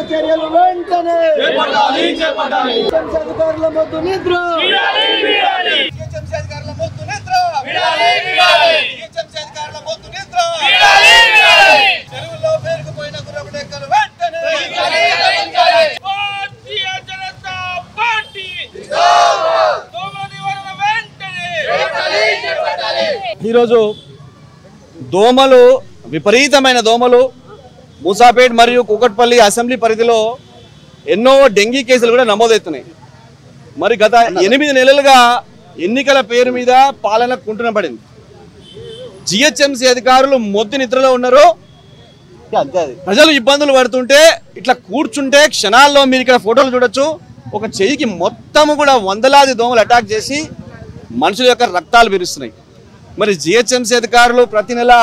చర్యలు వెంటనే అధికారుల మొద్దు నిద్ర చెరువుల్లో పేరుకుపోయిన గుర్రపు డెక్కలు వెంటనే ఈరోజు దోమలు విపరీతమైన దోమలు మూసాపేట్ మరియు కూకట్పల్లి అసెంబ్లీ పరిధిలో ఎన్నో డెంగీ కేసులు కూడా నమోదవుతున్నాయి. మరి గత 8 నెలలుగా ఎన్నికల పేరు మీద పాలన కుంటున పడింది. జిహెచ్ఎంసీ అధికారులు మొద్దు నిద్రలో ఉన్నారు. ప్రజలు ఇబ్బందులు పడుతుంటే ఇట్లా కూర్చుంటే క్షణాల్లో మీరు ఇక్కడ ఫోటోలు చూడొచ్చు. ఒక చెయ్యికి మొత్తము కూడా వందలాది దోమలు అటాక్ చేసి మనుషుల యొక్క రక్తాలు విరుస్తున్నాయి. మరి జిహెచ్ఎంసీ అధికారులు ప్రతి నెల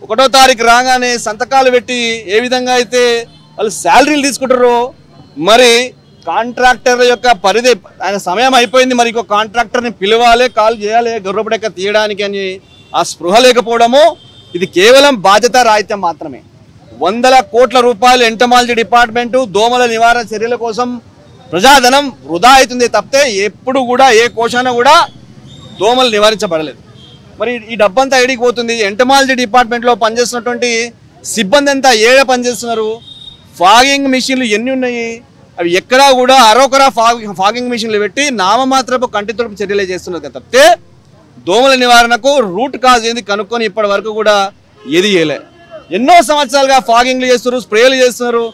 1వ తారీఖు రాగానే సంతకాలు పెట్టి ఏ విధంగా అయితే వాళ్ళు శాలరీలు తీసుకుంటారో మరి కాంట్రాక్టర్ యొక్క పరిధి ఆయన సమయం అయిపోయింది, మరి ఇంకో కాంట్రాక్టర్ని పిలవాలి, కాల్ చేయాలి గుర్రపు డెక్క తీయడానికి అని ఆ స్పృహ లేకపోవడము ఇది కేవలం బాధ్యత రాహిత్యం మాత్రమే. 100 కోట్ల రూపాయలు ఎంటమాలజీ డిపార్ట్మెంటు దోమల నివారణ చర్యల కోసం ప్రజాధనం వృధా అవుతుంది తప్పితే ఎప్పుడు కూడా ఏ కోశాన కూడా దోమలు నివారించబడలేదు. మరి ఈ డబ్బంతా ఏడికి పోతుంది? ఎంటమాలజీ డిపార్ట్మెంట్లో పనిచేస్తున్నటువంటి సిబ్బంది అంతా ఏడ పనిచేస్తున్నారు? ఫాగింగ్ మిషన్లు ఎన్ని ఉన్నాయి? అవి ఎక్కడా కూడా అరొకరా ఫాగింగ్ మిషన్లు పెట్టి నామమాత్రపు కంటితుడుపు చర్యలే చేస్తున్నారు తప్పితే దోమల నివారణకు రూట్ కాజ్ ఏంది కనుక్కొని ఇప్పటి వరకు కూడా ఏది చేయలే. ఎన్నో సంవత్సరాలుగా ఫాగింగ్లు చేస్తున్నారు, స్ప్రేలు చేస్తున్నారు.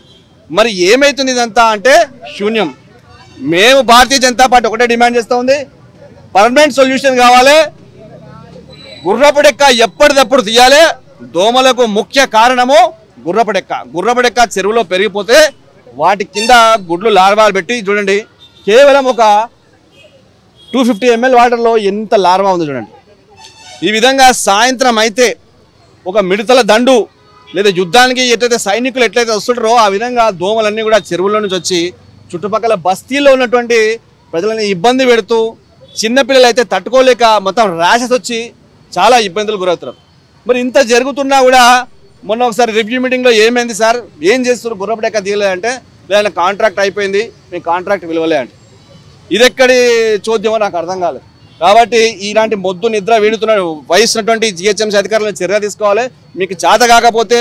మరి ఏమవుతుంది ఇదంతా అంటే శూన్యం. మేము భారతీయ జనతా పార్టీ ఒకటే డిమాండ్ చేస్తూ ఉంది, పర్మనెంట్ సొల్యూషన్ కావాలి. గుర్రపు డెక్క ఎప్పటిదప్పుడు తీయాలి. దోమలకు ముఖ్య కారణము గుర్రపు డెక్క. గుర్రపు డెక్క చెరువులో పెరిగిపోతే వాటి కింద గుడ్లు లార్వాలు పెట్టి చూడండి, కేవలం ఒక 250 ml వాటర్లో ఎంత లార్వా ఉందో చూడండి. ఈ విధంగా సాయంత్రం అయితే ఒక మిడతల దండు లేదా యుద్ధానికి ఎట్లయితే సైనికులు ఎట్లయితే వస్తుంటారో ఆ విధంగా దోమలన్నీ కూడా చెరువుల నుంచి వచ్చి చుట్టుపక్కల బస్తీల్లో ఉన్నటువంటి ప్రజలని ఇబ్బంది పెడుతూ చిన్నపిల్లలు అయితే తట్టుకోలేక మొత్తం ర్యాషెస్ వచ్చి చాలా ఇబ్బందులు గురవుతున్నారు. మరి ఇంత జరుగుతున్నా కూడా మొన్న ఒకసారి రివ్యూ మీటింగ్లో ఏమైంది సార్, ఏం చేస్తున్నారు, గుర్రపు డెక్క తీయలేదంటే లేదా కాంట్రాక్ట్ అయిపోయింది, మీ కాంట్రాక్ట్ విలువలే అంటే ఇది ఎక్కడి చోద్యమో నాకు అర్థం కాలేదు. కాబట్టి ఇలాంటి మొద్దు నిద్ర వీడుతున్న వహిస్తున్నటువంటి జిహెచ్ఎంసీ అధికారులను చర్య తీసుకోవాలి. మీకు చేత కాకపోతే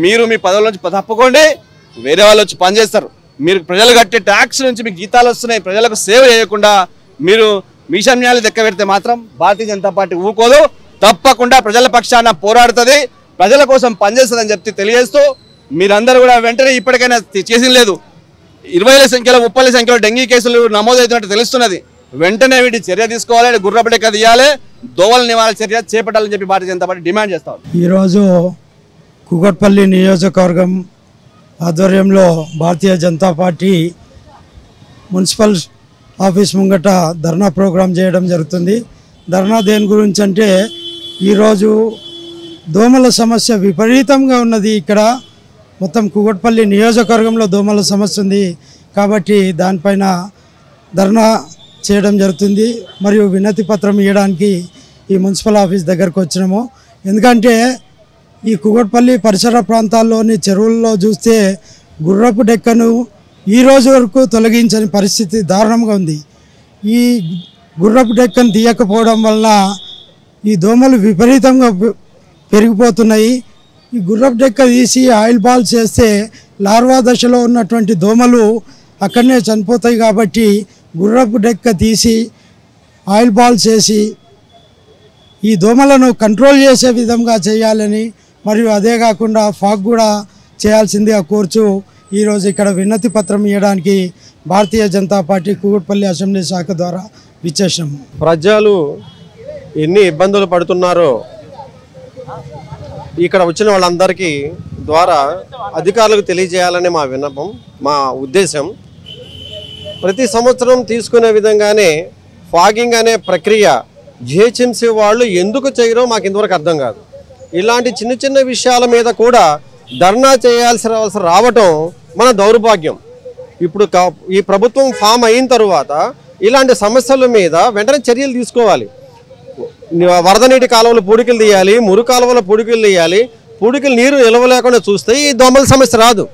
మీరు మీ పదవుల నుంచి తప్పుకోండి, వేరే వాళ్ళు వచ్చి పనిచేస్తారు. మీరు ప్రజలు కట్టే ట్యాక్స్ నుంచి మీకు జీతాలు వస్తున్నాయి, ప్రజలకు సేవ చేయకుండా మీరు మీషమ్యాలు దెక్క పెడితే మాత్రం భారతీయ జనతా పార్టీ ఊరుకోదు, తప్పకుండా ప్రజల పక్షాన పోరాడుతుంది, ప్రజల కోసం పనిచేస్తుందని చెప్పి తెలియజేస్తూ మీరందరూ కూడా వెంటనే ఇప్పటికైనా చేసిన లేదు 20ల సంఖ్యలో 30ల సంఖ్యలో డెంగీ కేసులు నమోదవుతున్నట్టు తెలుస్తున్నది. వెంటనే వీటి చర్య తీసుకోవాలి, గుర్రపు డెక్క తీయాలి, దోమల నివారణ చర్య చేపట్టాలని చెప్పి భారతీయ జనతా పార్టీ డిమాండ్ చేస్తాం. ఈరోజు కూకట్పల్లి నియోజకవర్గం ఆధ్వర్యంలో Bharatiya Janata party municipal office ముంగట ధర్నా ప్రోగ్రాం చేయడం జరుగుతుంది. ధర్నా దేని గురించి అంటే ఈరోజు దోమల సమస్య విపరీతంగా ఉన్నది. ఇక్కడ మొత్తం కూకట్పల్లి నియోజకవర్గంలో దోమల సమస్య ఉంది కాబట్టి దానిపైన ధర్నా చేయడం జరుగుతుంది. మరియు వినతి పత్రం ఇవ్వడానికి ఈ మున్సిపల్ ఆఫీస్ దగ్గరకు వచ్చినాము. ఎందుకంటే ఈ కూకట్పల్లి పరిసర ప్రాంతాల్లోని చెరువుల్లో చూస్తే గుర్రపు డెక్కను ఈ రోజు వరకు తొలగించని పరిస్థితి దారుణంగా ఉంది. ఈ గుర్రపు డెక్కను తీయకపోవడం వల్ల ఈ దోమలు విపరీతంగా పెరిగిపోతున్నాయి. ఈ గుర్రపు డెక్క తీసి ఆయిల్ బాల్ చేస్తే లార్వా దశలో ఉన్నటువంటి దోమలు అక్కడనే చనిపోతాయి. కాబట్టి గుర్రపు డెక్క తీసి ఆయిల్ బాల్ చేసి ఈ దోమలను కంట్రోల్ చేసే విధంగా చేయాలని మరియు అదే కాకుండా ఫాగ్ కూడా చేయాల్సిందిగా కోరుచు ఈరోజు ఇక్కడ వినతి పత్రం ఇవ్వడానికి భారతీయ జనతా పార్టీ కూకట్పల్లి అసెంబ్లీ శాఖ ద్వారా విచ్చేసాము. ప్రజలు ఎన్ని ఇబ్బందులు పడుతున్నారో ఇక్కడ వచ్చిన వాళ్ళందరికీ ద్వారా అధికారులకు తెలియజేయాలని మా విన్నపం, మా ఉద్దేశం. ప్రతి సంవత్సరం తీసుకునే విధంగానే ఫాగింగ్ అనే ప్రక్రియ జిహెచ్ఎంసీ వాళ్ళు ఎందుకు చేయరో మాకు ఇంతవరకు అర్థం కాదు. ఇలాంటి చిన్న చిన్న విషయాల మీద కూడా ధర్నా చేయాల్సి రావటం మన దౌర్భాగ్యం. ఇప్పుడు ఈ ప్రభుత్వం ఫామ్ అయిన తరువాత ఇలాంటి సమస్యల మీద వెంటనే చర్యలు తీసుకోవాలి. వరద నీటి కాలువలు పూడికలు తీయాలి, మురు కాలువల పూడికలు తీయాలి. పూడికలు నీరు నిలవలేకుండా చూస్తే ఈ దోమల సమస్య రాదు.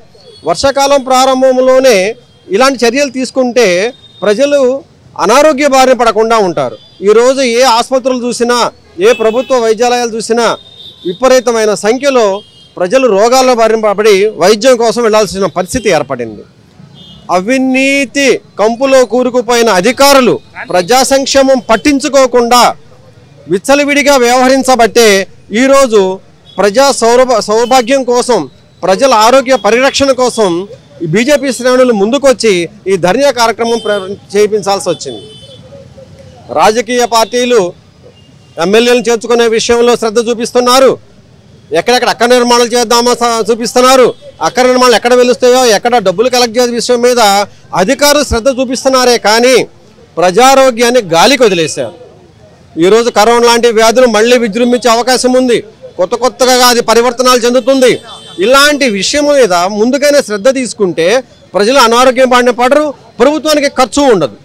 వర్షాకాలం ప్రారంభంలోనే ఇలాంటి చర్యలు తీసుకుంటే ప్రజలు అనారోగ్య బారిన పడకుండా ఉంటారు. ఈరోజు ఏ ఆసుపత్రులు చూసినా, ఏ ప్రభుత్వ వైద్యాలయాలు చూసినా విపరీతమైన సంఖ్యలో ప్రజలు రోగాల బారిన పడి వైద్యం కోసం వెళ్లాల్సిన పరిస్థితి ఏర్పడింది. అవినీతి కంపులో కూరుకుపోయిన అధికారులు ప్రజా సంక్షేమం పట్టించుకోకుండా విచ్చలవిడిగా వ్యవహరించబట్టే ఈరోజు ప్రజా సౌభాగ్యం కోసం, ప్రజల ఆరోగ్య పరిరక్షణ కోసం ఈ బీజేపీ శ్రేణులు ముందుకొచ్చి ఈ ధర్నా కార్యక్రమం చేయించాల్సి వచ్చింది. రాజకీయ పార్టీలు ఎమ్మెల్యేలను చేర్చుకునే విషయంలో శ్రద్ధ చూపిస్తున్నారు. ఎక్కడెక్కడ అక్కడ నిర్మాణాలు చేద్దామో చూపిస్తున్నారు. అక్కడ నిర్మాణాలు ఎక్కడ వెలుస్తాయో, ఎక్కడ డబ్బులు కలెక్ట్ చేసే విషయం మీద అధికారులు శ్రద్ధ చూపిస్తున్నారే కానీ ప్రజారోగ్యాన్ని గాలికి వదిలేశారు. ఈరోజు కరోనా లాంటి వ్యాధులు మళ్ళీ విజృంభించే అవకాశం ఉంది. కొత్తగా అది పరివర్తనాలు చెందుతుంది. ఇలాంటి విషయం మీద ముందుగానే శ్రద్ధ తీసుకుంటే ప్రజలు అనారోగ్యం బారిన పడరు, ప్రభుత్వానికి ఖర్చు ఉండదు.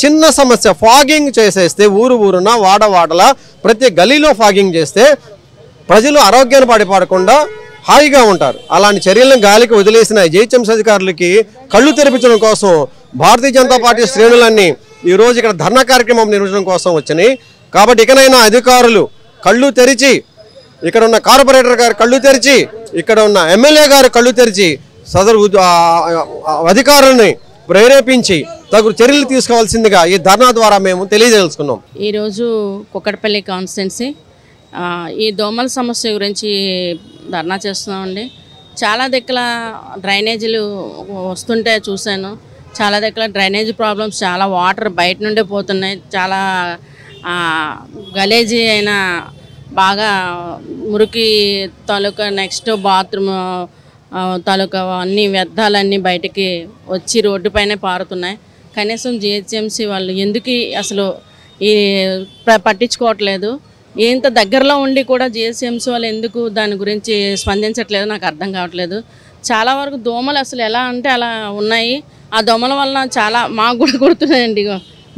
చిన్న సమస్య ఫాగింగ్ చేసేస్తే ఊరున వాడవాడలా ప్రతి గలీలో ఫాగింగ్ చేస్తే ప్రజలు ఆరోగ్యాన్ని పడకుండా హాయిగా ఉంటారు. అలాంటి చర్యలను గాలికి వదిలేసిన జిహెచ్ఎంసీ అధికారులకి కళ్ళు తెరిపించడం కోసం భారతీయ జనతా పార్టీ శ్రేణులన్నీ ఈరోజు ఇక్కడ ధర్నా కార్యక్రమం నిర్వహించడం కోసం వచ్చినాయి. కాబట్టి ఇకనైనా అధికారులు కళ్ళు తెరిచి, ఇక్కడ ఉన్న కార్పొరేటర్ గారు కళ్ళు తెరిచి, ఇక్కడ ఉన్న ఎమ్మెల్యే గారు కళ్ళు తెరిచి సదరు అధికారులని ప్రేరేపించి తగు చర్యలు తీసుకోవాల్సిందిగా ఈ ధర్నా ద్వారా మేము తెలియజేసుకున్నాం. ఈరోజు కుక్కడపల్లి కాన్స్టిట్యున్సీ ఈ దోమల సమస్య గురించి ధర్నా చేస్తున్నామండి. చాలా దగ్గర డ్రైనేజీలు వస్తుంటే చూశాను. చాలా దగ్గర డ్రైనేజీ ప్రాబ్లమ్స్, చాలా వాటర్ బయట నుండే పోతున్నాయి. చాలా గలేజీ అయిన బాగా మురికి తాలూకా, నెక్స్ట్ బాత్రూమ్ తాలూకా అన్ని వ్యర్థాలన్నీ బయటికి వచ్చి రోడ్డుపైనే పారుతున్నాయి. కనీసం జిహెచ్ఎంసీ వాళ్ళు ఎందుకు అసలు ఈ పట్టించుకోవట్లేదు? ఇంత దగ్గరలో ఉండి కూడా జిహెచ్ఎంసీ వాళ్ళు ఎందుకు దాని గురించి స్పందించట్లేదు నాకు అర్థం కావట్లేదు. చాలా వరకు దోమలు అసలు ఎలా అంటే అలా ఉన్నాయి. ఆ దోమల వలన చాలా మాకు కూడా కుడుతున్నాయండి.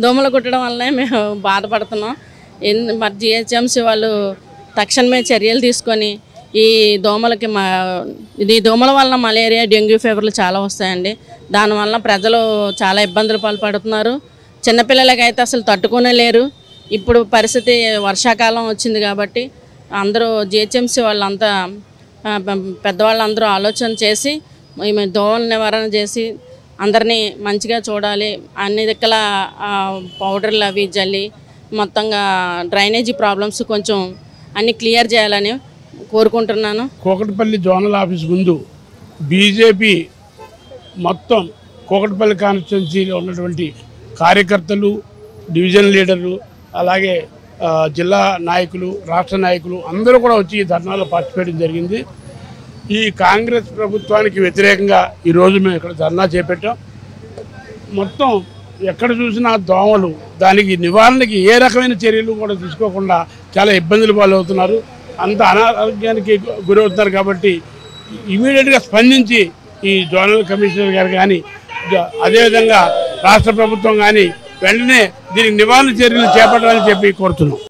దోమలు కుట్టడం వల్లనే మేము బాధపడుతున్నాం. మరి జిహెచ్ఎంసీ వాళ్ళు తక్షణమే చర్యలు తీసుకొని ఈ దోమలకి ఈ దోమల వలన మలేరియా, డెంగ్యూ ఫీవర్లు చాలా వస్తాయండి. దానివల్ల ప్రజలు చాలా ఇబ్బందులు పాల్పడుతున్నారు. చిన్నపిల్లలకైతే అసలు తట్టుకునే లేరు. ఇప్పుడు పరిస్థితి వర్షాకాలం వచ్చింది కాబట్టి అందరూ జిహెచ్ఎంసీ వాళ్ళంతా పెద్దవాళ్ళందరూ ఆలోచన చేసి దోమల నివారణ చేసి అందరినీ మంచిగా చూడాలి. అన్ని దిక్కుల పౌడర్లు అవి జల్లి మొత్తంగా డ్రైనేజీ ప్రాబ్లమ్స్ కొంచెం అన్ని క్లియర్ చేయాలని కోరుకుంటున్నాను. కూకట్పల్లి జోనల్ ఆఫీస్ ముందు బీజేపీ మొత్తం కూకట్పల్లి కాన్స్టిట్యున్సీలో ఉన్నటువంటి కార్యకర్తలు, డివిజన్ లీడర్లు, అలాగే జిల్లా నాయకులు, రాష్ట్ర నాయకులు అందరూ కూడా వచ్చి ఈ ధర్నాలో పార్టిసిపేట్ జరిగింది. ఈ కాంగ్రెస్ ప్రభుత్వానికి వ్యతిరేకంగా ఈరోజు మేము ఇక్కడ ధర్నా చేపట్టాం. మొత్తం ఎక్కడ చూసినా దోమలు, దానికి నివారణకి ఏ రకమైన చర్యలు కూడా తీసుకోకుండా చాలా ఇబ్బందులు పాలవుతున్నారు. అంత అనారోగ్యానికి గురవుతున్నారు. కాబట్టి ఇమీడియట్గా స్పందించి ఈ జోనల్ కమిషనర్ గారు కానీ, అదేవిధంగా రాష్ట్ర ప్రభుత్వం కానీ వెంటనే దీనికి నివారణ చర్యలు చేపట్టాలని చెప్పి కోరుతున్నాం.